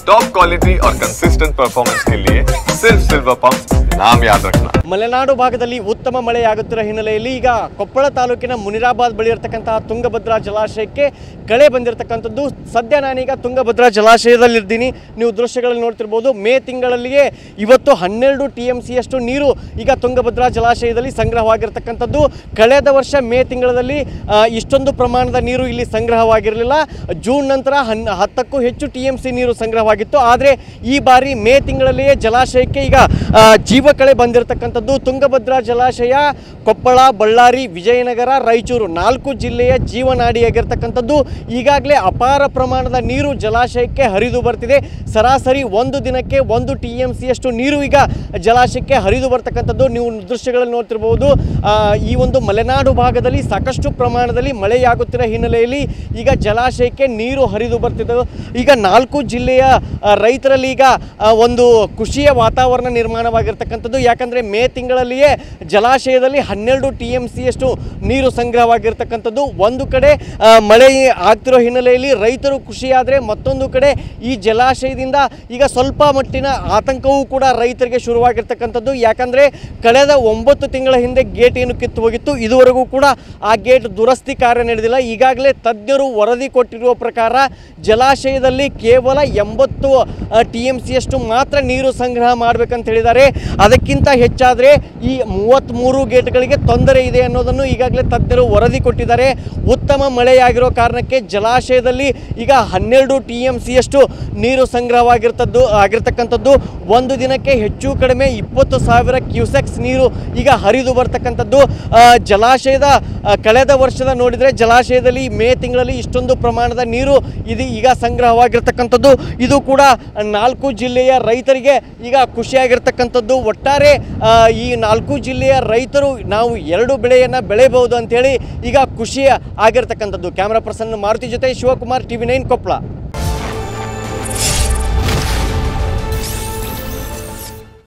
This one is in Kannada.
टॉप क्वालिटी और कंसिस्टेंट परफॉर्मेंस के लिए सिर्फ सिल्वर पंप नाम याद रखना। ಮಲೆನಾಡು ಭಾಗದಲ್ಲಿ ಉತ್ತಮ ಮಳೆಯಾಗುತ್ತಿರುವ ಹಿನ್ನೆಲೆಯಲ್ಲಿ ಈಗ ಕೊಪ್ಪಳ ತಾಲೂಕಿನ ಮುನಿರಾಬಾದ್ ಬಳಿ ಇರತಕ್ಕಂತಹ ತುಂಗಭದ್ರಾ ಜಲಾಶಯಕ್ಕೆ ಕಳೆ ಬಂದಿರತಕ್ಕಂಥದ್ದು. ಸದ್ಯ ನಾನೀಗ ತುಂಗಭದ್ರಾ ಜಲಾಶಯದಲ್ಲಿದ್ದೀನಿ. ನೀವು ದೃಶ್ಯಗಳಲ್ಲಿ ನೋಡ್ತಿರ್ಬೋದು. ಮೇ ತಿಂಗಳಲ್ಲಿಯೇ ಇವತ್ತು 12 TMC ಅಷ್ಟು ನೀರು ಈಗ ತುಂಗಭದ್ರಾ ಜಲಾಶಯದಲ್ಲಿ ಸಂಗ್ರಹವಾಗಿರ್ತಕ್ಕಂಥದ್ದು. ಕಳೆದ ವರ್ಷ ಮೇ ತಿಂಗಳಲ್ಲಿ ಇಷ್ಟೊಂದು ಪ್ರಮಾಣದ ನೀರು ಇಲ್ಲಿ ಸಂಗ್ರಹವಾಗಿರಲಿಲ್ಲ. ಜೂನ್ ನಂತರ 10ಕ್ಕೂ ಹೆಚ್ಚು TMC ನೀರು ಸಂಗ್ರಹವಾಗಿತ್ತು. ಆದರೆ ಈ ಬಾರಿ ಮೇ ತಿಂಗಳಲ್ಲಿಯೇ ಜಲಾಶಯಕ್ಕೆ ಈಗ ಜೀವಕಳೆ ಬಂದಿರತಕ್ಕಂಥದ್ದು. ತುಂಗಭದ್ರಾ ಜಲಾಶಯ ಕೊಪ್ಪಳ, ಬಳ್ಳಾರಿ, ವಿಜಯನಗರ, ರಾಯಚೂರು 4 ಜಿಲ್ಲೆಯ ಜೀವನಾಡಿಯಾಗಿರ್ತಕ್ಕಂಥದ್ದು. ಈಗಾಗಲೇ ಅಪಾರ ಪ್ರಮಾಣದ ನೀರು ಜಲಾಶಯಕ್ಕೆ ಹರಿದು ಬರ್ತಿದೆ. ಸರಾಸರಿ ಒಂದು ದಿನಕ್ಕೆ 1 TMC ಅಷ್ಟು ನೀರು ಈಗ ಜಲಾಶಯಕ್ಕೆ ಹರಿದು ಬರ್ತಕ್ಕಂಥದ್ದು. ನೀವು ದೃಶ್ಯಗಳಲ್ಲಿ ನೋಡ್ತಿರ್ಬೋದು. ಈ ಒಂದು ಮಲೆನಾಡು ಭಾಗದಲ್ಲಿ ಸಾಕಷ್ಟು ಪ್ರಮಾಣದಲ್ಲಿ ಮಳೆಯಾಗುತ್ತಿರೋ ಹಿನ್ನೆಲೆಯಲ್ಲಿ ಈಗ ಜಲಾಶಯಕ್ಕೆ ನೀರು ಹರಿದು ಬರ್ತಿದೆ. ಈಗ 4 ಜಿಲ್ಲೆಯ ರೈತರಲ್ಲಿ ಈಗ ಒಂದು ಖುಷಿಯ ವಾತಾವರಣ ನಿರ್ಮಾಣವಾಗಿರ್ತಕ್ಕಂಥದ್ದು. ಯಾಕಂದರೆ ಮೇ ತಿಂಗಳಲ್ಲಿಯೇ ಜಲಾಶಯದಲ್ಲಿ 12 TMC ಅಷ್ಟು ನೀರು ಸಂಗ್ರಹವಾಗಿರ್ತಕ್ಕಂಥದ್ದು. ಒಂದು ಕಡೆ ಮಳೆ ಆಗ್ತಿರೋ ಹಿನ್ನೆಲೆಯಲ್ಲಿ ರೈತರು ಖುಷಿಯಾದರೆ, ಮತ್ತೊಂದು ಕಡೆ ಈ ಜಲಾಶಯದಿಂದ ಈಗ ಸ್ವಲ್ಪ ಮಟ್ಟಿನ ಆತಂಕವೂ ಕೂಡ ರೈತರಿಗೆ ಶುರುವಾಗಿರ್ತಕ್ಕಂಥದ್ದು. ಯಾಕಂದರೆ ಕಳೆದ 9 ತಿಂಗಳ ಹಿಂದೆ ಗೇಟ್ ಏನು ಕಿತ್ತು ಹೋಗಿತ್ತು, ಇದುವರೆಗೂ ಕೂಡ ಆ ಗೇಟ್ ದುರಸ್ತಿ ಕಾರ್ಯ ನಡೆದಿಲ್ಲ. ಈಗಾಗಲೇ ತಜ್ಞರು ವರದಿ ಕೊಟ್ಟಿರುವ ಪ್ರಕಾರ ಜಲಾಶಯದಲ್ಲಿ ಕೇವಲ 80 TMC ಅಷ್ಟು ಮಾತ್ರ ನೀರು ಸಂಗ್ರಹ ಮಾಡಬೇಕಂತ ಹೇಳಿದ್ದಾರೆ. ಅದಕ್ಕಿಂತ ಹೆಚ್ಚಾದರೆ ಈ 33 ಗೇಟ್ಗಳಿಗೆ ತೊಂದರೆ ಇದೆ ಅನ್ನೋದನ್ನು ಈಗಾಗಲೇ ತಜ್ಞರು ವರದಿ ಕೊಟ್ಟಿದ್ದಾರೆ. ಉತ್ತಮ ಮಳೆಯಾಗಿರೋ ಕಾರಣಕ್ಕೆ ಜಲಾಶಯದಲ್ಲಿ ಈಗ 12 TMC ಅಷ್ಟು ನೀರು ಸಂಗ್ರಹವಾಗಿರ್ತಕ್ಕಂಥದ್ದು. ಒಂದು ದಿನಕ್ಕೆ ಹೆಚ್ಚು ಕಡಿಮೆ 20,000 ಕ್ಯೂಸೆಕ್ಸ್ ನೀರು ಈಗ ಹರಿದು ಬರ್ತಕ್ಕಂಥದ್ದು. ಜಲಾಶಯದ ಕಳೆದ ವರ್ಷದ ನೋಡಿದರೆ ಜಲಾಶಯದಲ್ಲಿ ಮೇ ತಿಂಗಳಲ್ಲಿ ಇಷ್ಟೊಂದು ಪ್ರಮಾಣದ ನೀರು ಇದು ಈಗ ಸಂಗ್ರಹವಾಗಿರ್ತಕ್ಕಂಥದ್ದು. ಇದು ಕೂಡ 4 ಜಿಲ್ಲೆಯ ರೈತರಿಗೆ ಈಗ ಖುಷಿಯಾಗಿರ್ತಕ್ಕಂಥದ್ದು. ಒಟ್ಟಾರೆ ಈ 4 ಜಿಲ್ಲೆಯ ರೈತರು ನಾವು 2 ಬೆಳೆಯನ್ನು ಬೆಳೆಯಬಹುದು ಅಂಥೇಳಿ ಈಗ ಖುಷಿ ಆಗಿರ್ತಕ್ಕಂಥದ್ದು. ಕ್ಯಾಮ್ರಾ ಪರ್ಸನ್ ಮಾರುತಿ ಜೊತೆ ಶಿವಕುಮಾರ್, TV9 ಕೊಪ್ಪಳ.